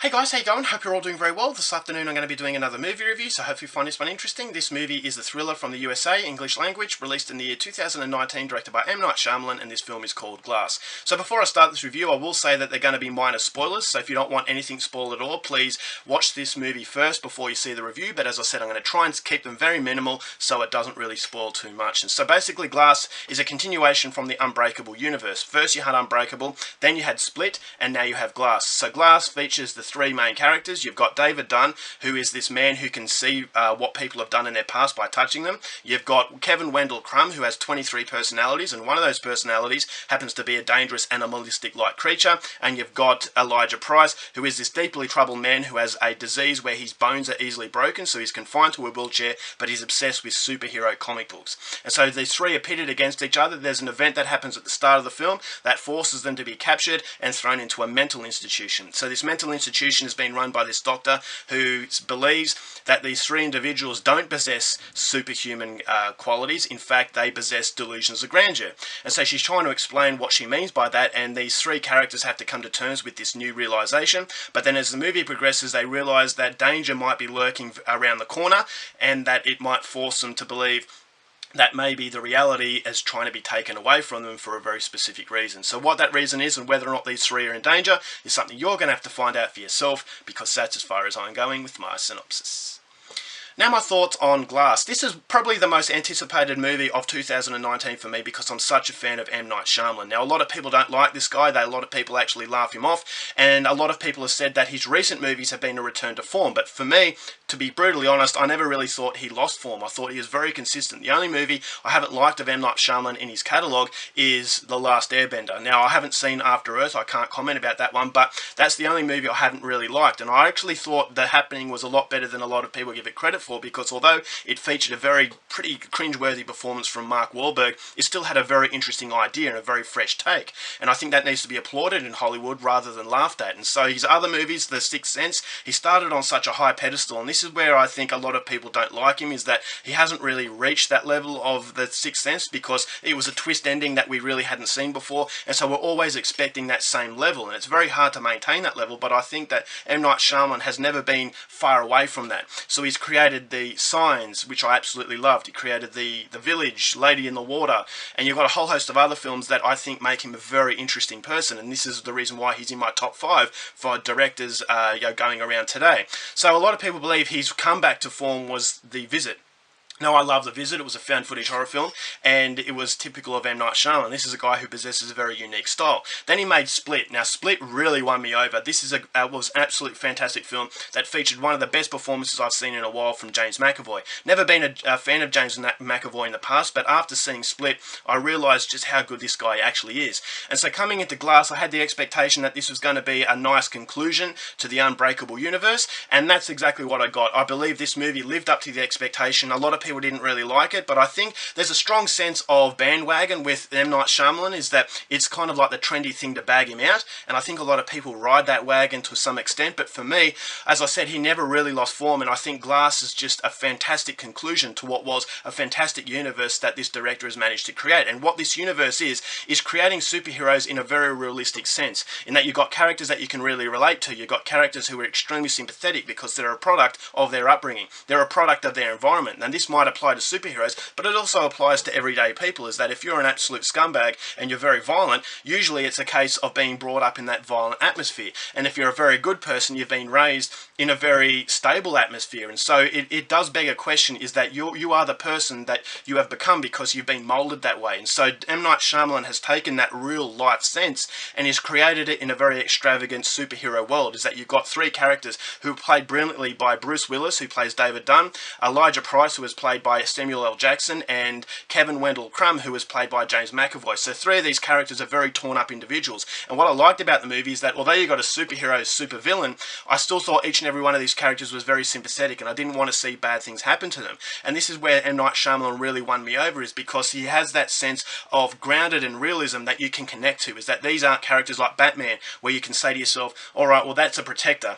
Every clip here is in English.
Hey guys, how you going? Hope you're all doing very well. This afternoon I'm going to be doing another movie review, so hopefully you find this one interesting. This movie is a thriller from the USA, English language, released in the year 2019, directed by M. Night Shayamalan, and this film is called Glass. So before I start this review, I will say that they're going to be minor spoilers, so if you don't want anything spoiled at all, please watch this movie first before you see the review, but as I said, I'm going to try and keep them very minimal so it doesn't really spoil too much. And so basically Glass is a continuation from the Unbreakable universe. First you had Unbreakable, then you had Split, and now you have Glass. So Glass features the three main characters. You've got David Dunn, who is this man who can see what people have done in their past by touching them. You've got Kevin Wendell Crumb, who has 23 personalities, and one of those personalities happens to be a dangerous animalistic-like creature. And you've got Elijah Price, who is this deeply troubled man who has a disease where his bones are easily broken, so he's confined to a wheelchair, but he's obsessed with superhero comic books. And so these three are pitted against each other. There's an event that happens at the start of the film that forces them to be captured and thrown into a mental institution. So this mental institution has been run by this doctor who believes that these three individuals don't possess superhuman qualities. In fact, they possess delusions of grandeur. And so she's trying to explain what she means by that, and these three characters have to come to terms with this new realization. But then as the movie progresses, they realize that danger might be lurking around the corner, and that it might force them to believe that maybe the reality is trying to be taken away from them for a very specific reason. So what that reason is and whether or not these three are in danger is something you're going to have to find out for yourself, because that's as far as I'm going with my synopsis. Now my thoughts on Glass. This is probably the most anticipated movie of 2019 for me because I'm such a fan of M. Night Shyamalan. Now a lot of people don't like this guy, a lot of people actually laugh him off, and a lot of people have said that his recent movies have been a return to form, but for me, to be brutally honest, I never really thought he lost form. I thought he was very consistent. The only movie I haven't liked of M. Night Shyamalan in his catalogue is The Last Airbender. Now I haven't seen After Earth, I can't comment about that one, but that's the only movie I haven't really liked, and I actually thought The Happening was a lot better than a lot of people give it credit for, because although it featured a pretty cringeworthy performance from Mark Wahlberg, it still had a very interesting idea and a very fresh take. And I think that needs to be applauded in Hollywood rather than laughed at. And so his other movies, The Sixth Sense, he started on such a high pedestal, and this is where I think a lot of people don't like him, is that he hasn't really reached that level of The Sixth Sense, because it was a twist ending that we really hadn't seen before, and so we're always expecting that same level, and it's very hard to maintain that level. But I think that M. Night Shyamalan has never been far away from that. So he's created the Signs, which I absolutely loved. He created the Village, Lady in the Water, and you've got a whole host of other films that I think make him a very interesting person, and this is the reason why he's in my top 5 for directors going around today. So a lot of people believe his comeback to form was The Visit. Now, I love The Visit. It was a found footage horror film, and it was typical of M. Night Shyamalan. This is a guy who possesses a very unique style. Then he made Split. Now, Split really won me over. This is was an absolute fantastic film that featured one of the best performances I've seen in a while from James McAvoy. Never been a fan of James McAvoy in the past, but after seeing Split, I realised just how good this guy actually is. And so coming into Glass, I had the expectation that this was going to be a nice conclusion to the Unbreakable universe, and that's exactly what I got. I believe this movie lived up to the expectation. A lot of people didn't really like it, but I think there's a strong sense of bandwagon with M. Night Shyamalan, is that it's kind of like the trendy thing to bag him out, and I think a lot of people ride that wagon to some extent. But for me, as I said, he never really lost form, and I think Glass is just a fantastic conclusion to what was a fantastic universe that this director has managed to create. And what this universe is creating superheroes in a very realistic sense, in that you've got characters that you can really relate to. You've got characters who are extremely sympathetic because they're a product of their upbringing. They're a product of their environment, and this might apply to superheroes, but it also applies to everyday people, is that if you're an absolute scumbag and you're very violent, usually it's a case of being brought up in that violent atmosphere. And if you're a very good person, you've been raised in a very stable atmosphere. And so it does beg a question, is that you are the person that you have become because you've been moulded that way. And so M. Night Shyamalan has taken that real life sense and has created it in a very extravagant superhero world, is that you've got three characters who are played brilliantly by Bruce Willis, who plays David Dunn, Elijah Price, who is played by Samuel L. Jackson, and Kevin Wendell Crumb, who was played by James McAvoy. So three of these characters are very torn up individuals. And what I liked about the movie is that although you got a superhero, super villain, I still thought each and every one of these characters was very sympathetic, and I didn't want to see bad things happen to them. And this is where M. Night Shyamalan really won me over, is because he has that sense of grounded and realism that you can connect to, is that these aren't characters like Batman, where you can say to yourself, alright, well that's a protector.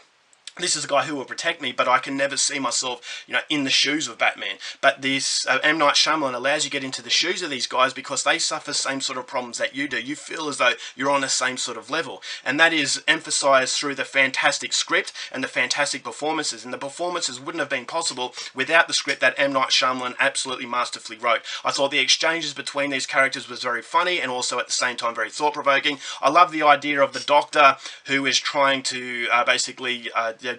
this is a guy who will protect me, but I can never see myself, in the shoes of Batman. But this M. Night Shyamalan allows you to get into the shoes of these guys because they suffer the same sort of problems that you do. You feel as though you're on the same sort of level. And that is emphasized through the fantastic script and the fantastic performances. And the performances wouldn't have been possible without the script that M. Night Shyamalan absolutely masterfully wrote. I thought the exchanges between these characters was very funny and also at the same time very thought-provoking. I love the idea of the Doctor who is trying to basically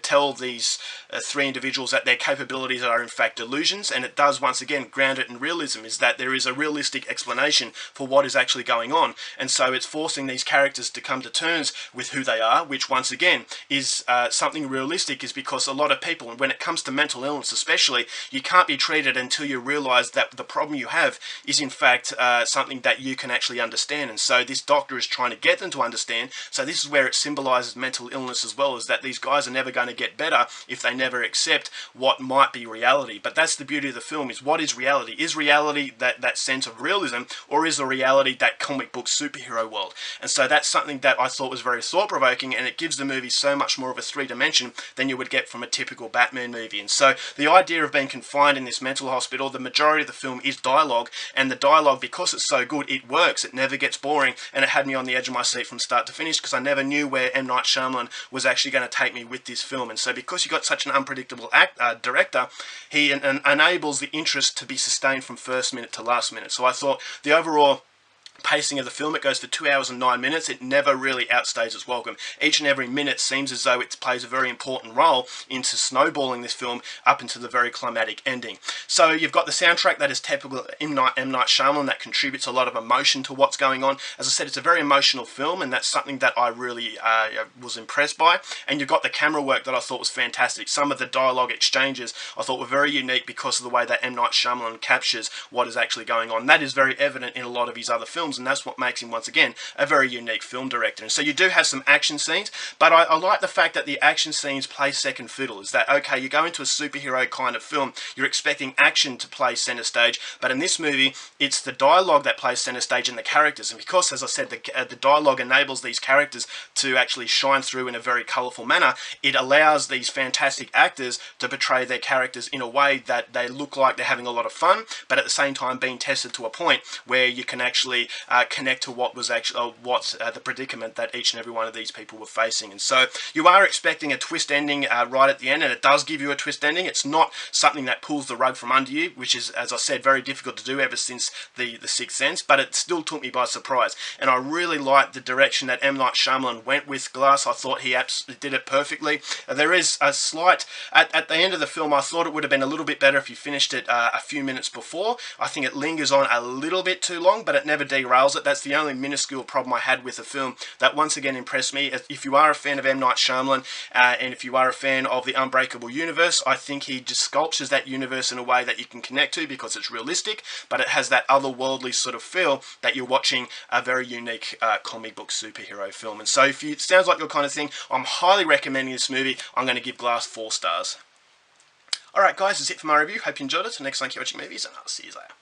tell these three individuals that their capabilities are in fact delusions, and it does once again ground it in realism, is that there is a realistic explanation for what is actually going on, and so it's forcing these characters to come to terms with who they are, which once again is something realistic, is because a lot of people, and when it comes to mental illness especially, you can't be treated until you realise that the problem you have is in fact something that you can actually understand, and so this Doctor is trying to get them to understand. So this is where it symbolises mental illness as well, is that these guys are never going to get better if they never accept what might be reality. But that's the beauty of the film, is what is reality? Is reality that sense of realism, or is the reality that comic book superhero world? And so that's something that I thought was very thought-provoking, and it gives the movie so much more of a three-dimension than you would get from a typical Batman movie. And so the idea of being confined in this mental hospital, the majority of the film is dialogue, and the dialogue, because it's so good, it works. It never gets boring, and it had me on the edge of my seat from start to finish, because I never knew where M. Night Shyamalan was actually going to take me with this film. And so because you got such an unpredictable director, he enables the interest to be sustained from first minute to last minute. So I thought the overall pacing of the film, it goes for 2 hours and 9 minutes. It never really outstays its welcome. Each and every minute seems as though it plays a very important role into snowballing this film up into the very climatic ending. So you've got the soundtrack that is typical M. Night Shyamalan, that contributes a lot of emotion to what's going on. As I said, it's a very emotional film, and that's something that I really was impressed by. And you've got the camera work that I thought was fantastic. Some of the dialogue exchanges I thought were very unique because of the way that M. Night Shyamalan captures what is actually going on. That is very evident in a lot of his other films, and that's what makes him, once again, a very unique film director. And so you do have some action scenes, but I like the fact that the action scenes play second fiddle. Is that, okay, you go into a superhero kind of film, you're expecting action to play center stage, but in this movie, it's the dialogue that plays center stage and the characters. And because, as I said, the dialogue enables these characters to actually shine through in a very colourful manner, it allows these fantastic actors to portray their characters in a way that they look like they're having a lot of fun, but at the same time being tested to a point where you can actually connect to what was actually the predicament that each and every one of these people were facing. And so you are expecting a twist ending right at the end, and it does give you a twist ending. It's not something that pulls the rug from under you, which is, as I said, very difficult to do ever since the Sixth Sense, but it still took me by surprise. And I really liked the direction that M. Night Shyamalan went with Glass. I thought he absolutely did it perfectly. There is a slight, at the end of the film, I thought it would have been a little bit better if you finished it a few minutes before. I think it lingers on a little bit too long, but it never derails it. That's the only minuscule problem I had with the film that once again impressed me. If you are a fan of M. Night Shyamalan, and if you are a fan of the Unbreakable universe, I think he just sculptures that universe in a way that you can connect to because it's realistic, but it has that otherworldly sort of feel that you're watching a very unique comic book superhero film. And so if it sounds like your kind of thing, I'm highly recommending this movie. I'm going to give Glass 4 stars. Alright guys, that's it for my review. Hope you enjoyed it. Until next time, keep watching movies, and I'll see you later.